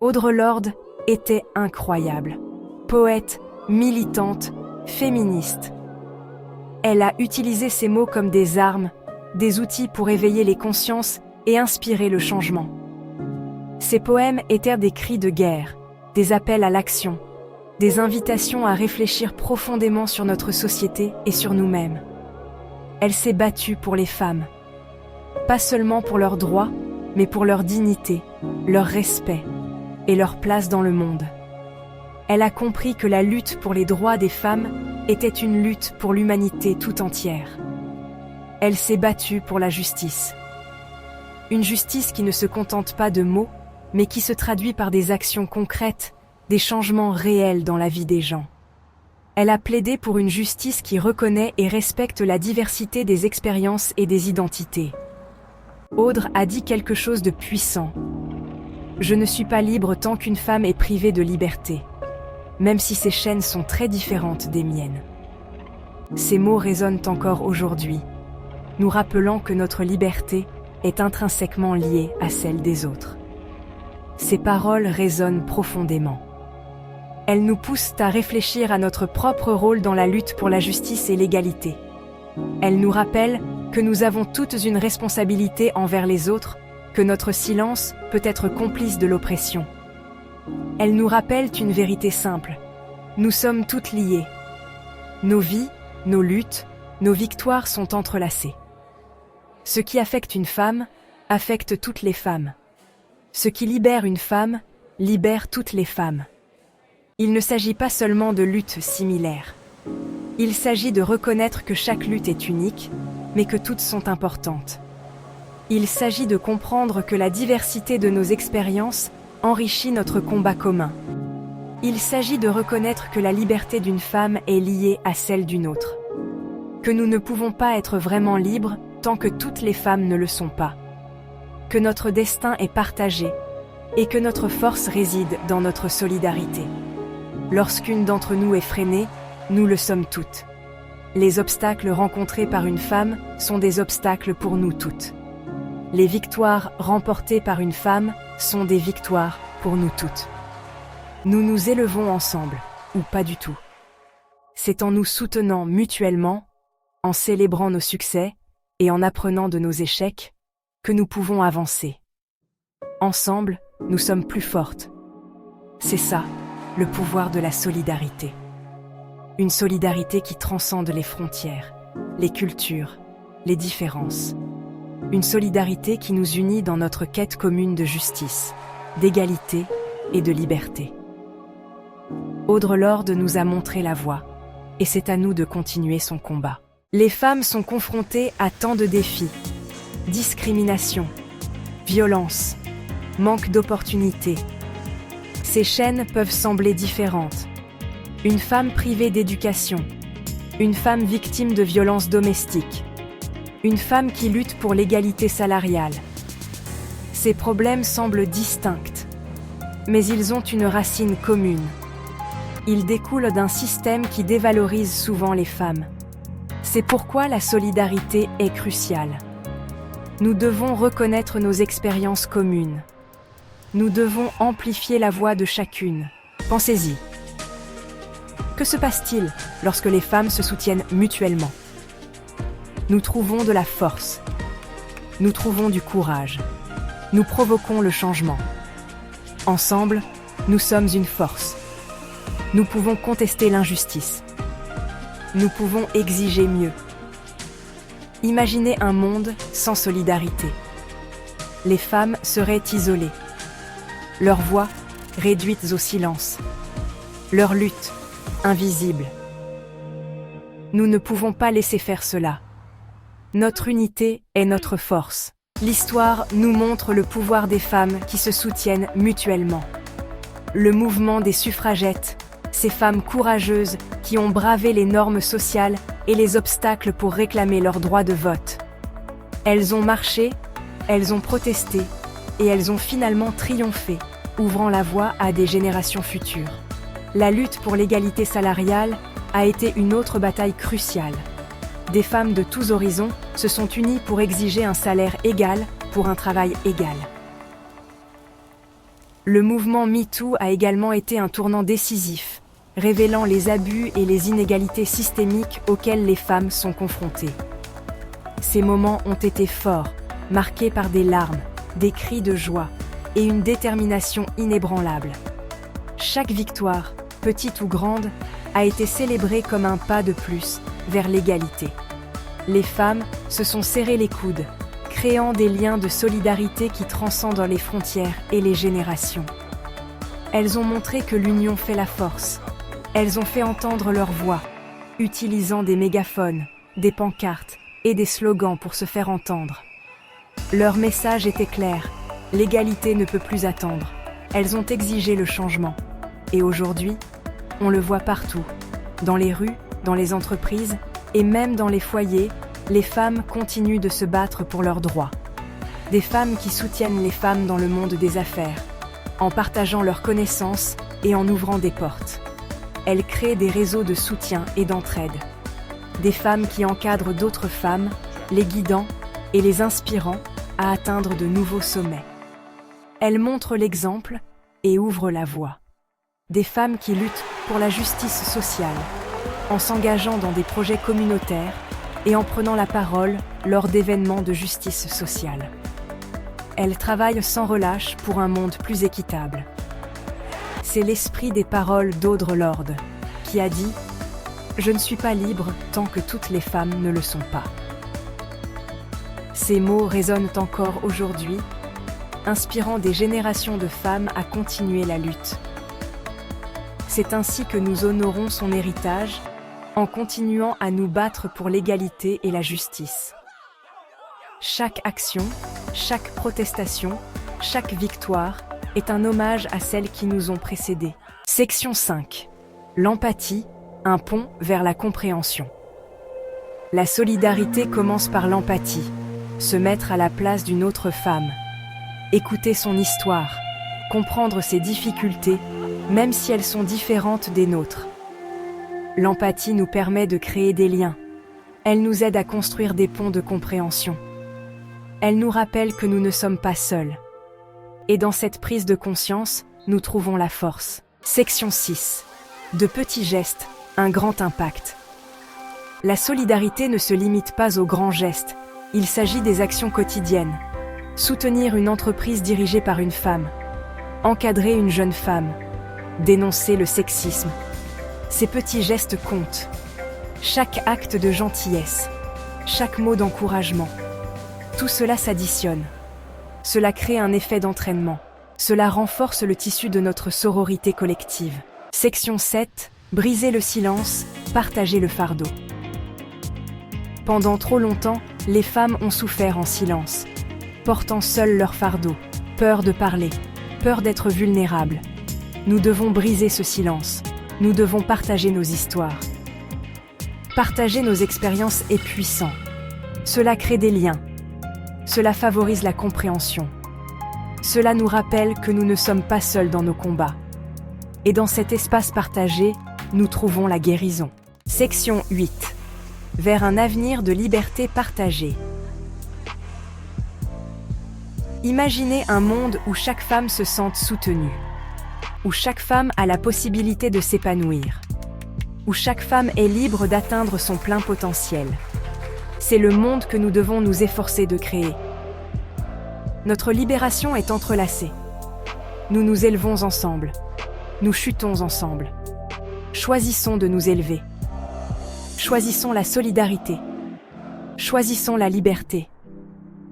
Audre Lorde était incroyable. Poète, militante, féministe. Elle a utilisé ces mots comme des armes, des outils pour éveiller les consciences et inspirer le changement. Ses poèmes étaient des cris de guerre, des appels à l'action, des invitations à réfléchir profondément sur notre société et sur nous-mêmes. Elle s'est battue pour les femmes. Pas seulement pour leurs droits, mais pour leur dignité, leur respect et leur place dans le monde. Elle a compris que la lutte pour les droits des femmes était une lutte pour l'humanité tout entière. Elle s'est battue pour la justice. Une justice qui ne se contente pas de mots, mais qui se traduit par des actions concrètes, des changements réels dans la vie des gens. Elle a plaidé pour une justice qui reconnaît et respecte la diversité des expériences et des identités. Audre a dit quelque chose de puissant. « Je ne suis pas libre tant qu'une femme est privée de liberté, même si ses chaînes sont très différentes des miennes. » Ces mots résonnent encore aujourd'hui, nous rappelant que notre liberté est intrinsèquement liée à celle des autres. Ces paroles résonnent profondément. Elles nous poussent à réfléchir à notre propre rôle dans la lutte pour la justice et l'égalité. Elles nous rappellent que nous avons toutes une responsabilité envers les autres, que notre silence peut être complice de l'oppression. Elles nous rappellent une vérité simple. Nous sommes toutes liées. Nos vies, nos luttes, nos victoires sont entrelacées. Ce qui affecte une femme, affecte toutes les femmes. Ce qui libère une femme, libère toutes les femmes. Il ne s'agit pas seulement de luttes similaires. Il s'agit de reconnaître que chaque lutte est unique, mais que toutes sont importantes. Il s'agit de comprendre que la diversité de nos expériences enrichit notre combat commun. Il s'agit de reconnaître que la liberté d'une femme est liée à celle d'une autre. Que nous ne pouvons pas être vraiment libres tant que toutes les femmes ne le sont pas. Que notre destin est partagé et que notre force réside dans notre solidarité. Lorsqu'une d'entre nous est freinée, nous le sommes toutes. Les obstacles rencontrés par une femme sont des obstacles pour nous toutes. Les victoires remportées par une femme sont des victoires pour nous toutes. Nous nous élevons ensemble, ou pas du tout. C'est en nous soutenant mutuellement, en célébrant nos succès et en apprenant de nos échecs, que nous pouvons avancer. Ensemble, nous sommes plus fortes. C'est ça, le pouvoir de la solidarité. Une solidarité qui transcende les frontières, les cultures, les différences. Une solidarité qui nous unit dans notre quête commune de justice, d'égalité et de liberté. Audre Lorde nous a montré la voie, et c'est à nous de continuer son combat. Les femmes sont confrontées à tant de défis. Discrimination, violence, manque d'opportunités. Ces chaînes peuvent sembler différentes. Une femme privée d'éducation, une femme victime de violences domestiques, une femme qui lutte pour l'égalité salariale. Ces problèmes semblent distincts, mais ils ont une racine commune. Ils découlent d'un système qui dévalorise souvent les femmes. C'est pourquoi la solidarité est cruciale. Nous devons reconnaître nos expériences communes. Nous devons amplifier la voix de chacune. Pensez-y. Que se passe-t-il lorsque les femmes se soutiennent mutuellement ? Nous trouvons de la force. Nous trouvons du courage. Nous provoquons le changement. Ensemble, nous sommes une force. Nous pouvons contester l'injustice. Nous pouvons exiger mieux. Imaginez un monde sans solidarité. Les femmes seraient isolées. Leurs voix réduites au silence. Leur lutte invisible. Nous ne pouvons pas laisser faire cela. Notre unité est notre force. L'histoire nous montre le pouvoir des femmes qui se soutiennent mutuellement. Le mouvement des suffragettes, ces femmes courageuses qui ont bravé les normes sociales et les obstacles pour réclamer leur droit de vote. Elles ont marché, elles ont protesté et elles ont finalement triomphé, ouvrant la voie à des générations futures. La lutte pour l'égalité salariale a été une autre bataille cruciale. Des femmes de tous horizons se sont unies pour exiger un salaire égal pour un travail égal. Le mouvement MeToo a également été un tournant décisif, révélant les abus et les inégalités systémiques auxquelles les femmes sont confrontées. Ces moments ont été forts, marqués par des larmes, des cris de joie et une détermination inébranlable. Chaque victoire, petite ou grande, a été célébrée comme un pas de plus vers l'égalité. Les femmes se sont serrées les coudes, créant des liens de solidarité qui transcendent les frontières et les générations. Elles ont montré que l'union fait la force. Elles ont fait entendre leur voix, utilisant des mégaphones, des pancartes et des slogans pour se faire entendre. Leur message était clair, l'égalité ne peut plus attendre. Elles ont exigé le changement. Et aujourd'hui, on le voit partout, dans les rues, dans les entreprises et même dans les foyers, les femmes continuent de se battre pour leurs droits. Des femmes qui soutiennent les femmes dans le monde des affaires, en partageant leurs connaissances et en ouvrant des portes. Elles créent des réseaux de soutien et d'entraide. Des femmes qui encadrent d'autres femmes, les guidant et les inspirant à atteindre de nouveaux sommets. Elles montrent l'exemple et ouvrent la voie. Des femmes qui luttent pour la justice sociale, en s'engageant dans des projets communautaires et en prenant la parole lors d'événements de justice sociale. Elles travaillent sans relâche pour un monde plus équitable. C'est l'esprit des paroles d'Audre Lorde, qui a dit « Je ne suis pas libre tant que toutes les femmes ne le sont pas ». Ces mots résonnent encore aujourd'hui, inspirant des générations de femmes à continuer la lutte. C'est ainsi que nous honorons son héritage, en continuant à nous battre pour l'égalité et la justice. Chaque action, chaque protestation, chaque victoire est un hommage à celles qui nous ont précédées. Section 5. L'empathie, un pont vers la compréhension. La solidarité commence par l'empathie, se mettre à la place d'une autre femme, écouter son histoire, comprendre ses difficultés, même si elles sont différentes des nôtres. L'empathie nous permet de créer des liens. Elle nous aide à construire des ponts de compréhension. Elle nous rappelle que nous ne sommes pas seuls. Et dans cette prise de conscience, nous trouvons la force. Section 6. De petits gestes, un grand impact. La solidarité ne se limite pas aux grands gestes. Il s'agit des actions quotidiennes. Soutenir une entreprise dirigée par une femme. Encadrer une jeune femme. Dénoncer le sexisme. Ces petits gestes comptent. Chaque acte de gentillesse, chaque mot d'encouragement, tout cela s'additionne. Cela crée un effet d'entraînement. Cela renforce le tissu de notre sororité collective. Section 7. Briser le silence, partager le fardeau. Pendant trop longtemps, les femmes ont souffert en silence, portant seules leur fardeau, peur de parler, peur d'être vulnérables. Nous devons briser ce silence. Nous devons partager nos histoires. Partager nos expériences est puissant. Cela crée des liens. Cela favorise la compréhension. Cela nous rappelle que nous ne sommes pas seuls dans nos combats. Et dans cet espace partagé, nous trouvons la guérison. Section 8. Vers un avenir de liberté partagée. Imaginez un monde où chaque femme se sente soutenue. Où chaque femme a la possibilité de s'épanouir, où chaque femme est libre d'atteindre son plein potentiel. C'est le monde que nous devons nous efforcer de créer. Notre libération est entrelacée. Nous nous élevons ensemble. Nous chutons ensemble. Choisissons de nous élever. Choisissons la solidarité. Choisissons la liberté.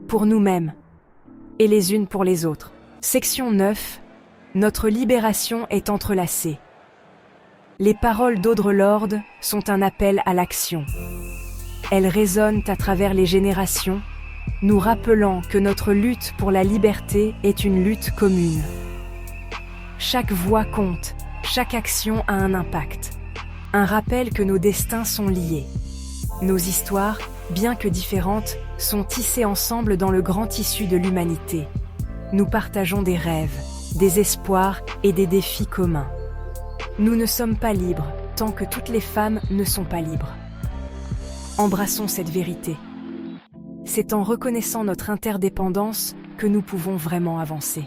Pour nous-mêmes et les unes pour les autres. Section 9. Notre libération est entrelacée. Les paroles d'Audre Lorde sont un appel à l'action. Elles résonnent à travers les générations, nous rappelant que notre lutte pour la liberté est une lutte commune. Chaque voix compte, chaque action a un impact. Un rappel que nos destins sont liés. Nos histoires, bien que différentes, sont tissées ensemble dans le grand tissu de l'humanité. Nous partageons des rêves, des espoirs et des défis communs. Nous ne sommes pas libres tant que toutes les femmes ne sont pas libres. Embrassons cette vérité. C'est en reconnaissant notre interdépendance que nous pouvons vraiment avancer.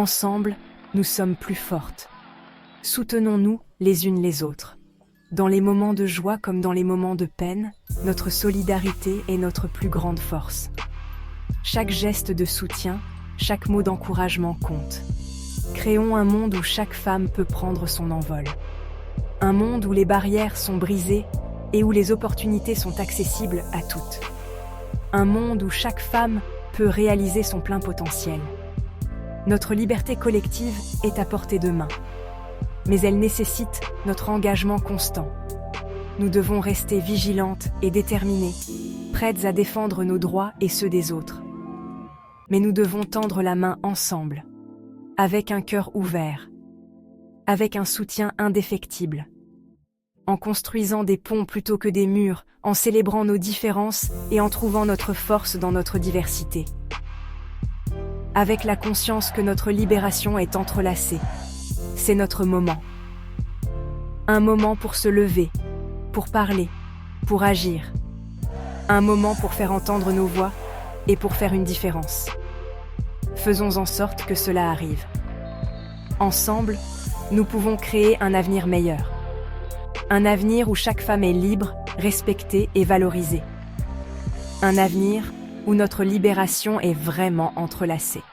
Ensemble, nous sommes plus fortes. Soutenons-nous les unes les autres. Dans les moments de joie comme dans les moments de peine, notre solidarité est notre plus grande force. Chaque geste de soutien, chaque mot d'encouragement compte. Créons un monde où chaque femme peut prendre son envol. Un monde où les barrières sont brisées et où les opportunités sont accessibles à toutes. Un monde où chaque femme peut réaliser son plein potentiel. Notre liberté collective est à portée de main. Mais elle nécessite notre engagement constant. Nous devons rester vigilantes et déterminées, prêtes à défendre nos droits et ceux des autres. Mais nous devons tendre la main ensemble, avec un cœur ouvert, avec un soutien indéfectible, en construisant des ponts plutôt que des murs, en célébrant nos différences et en trouvant notre force dans notre diversité. Avec la conscience que notre libération est entrelacée. C'est notre moment. Un moment pour se lever, pour parler, pour agir. Un moment pour faire entendre nos voix et pour faire une différence. Faisons en sorte que cela arrive. Ensemble, nous pouvons créer un avenir meilleur. Un avenir où chaque femme est libre, respectée et valorisée. Un avenir où notre libération est vraiment entrelacée.